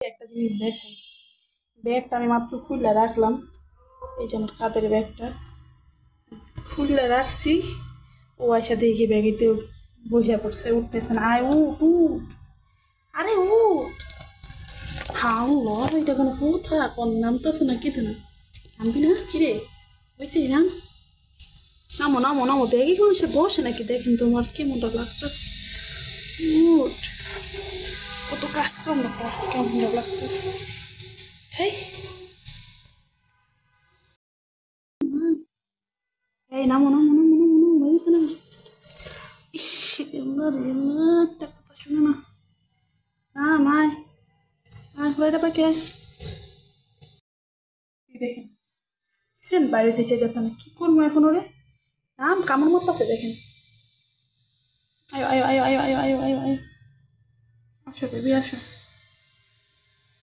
একটা জিনিস দেখাই। ব্যাগটা আমি মাত্র খুলে রাখলাম, এই যে আমার কাঁধের ব্যাগটা খুলে রাখছি। ও আয়সা দেখি ব্যাগেতে বসে পড়ছে, উঠতেছে না। আয় উঠ উঠ, আরে উঠ। হাউ লর, এটা কোনো কথা? কোন নামতেছে না কিছু না, নামবি না? কিরে বলছি নাম, নামো নামো নামো। ব্যাগে কোনো সে বসে নাকি? দেখেন তোমার কেমনটা লাগতেছে। উঠ, কত কাজ কম না, কেমন লাগতেছে। হেই এই নামো নামো নামো নামো নামো, বাড়িতে নামো। ইস রে আল্লাহ রে আল্লাহ, একটা কথা শুনে না। না মায়, আর ঘরে পাকে দেখেন, সেন বাইরে থেকে যেত না, কি করবো এখন ওরে? নাম কামড় মতো দেখেন। আয়ো আয়ো আয়ো আয়ো আয়ো আয়ো আয়ো আয়ো, আসো বেবি আসো।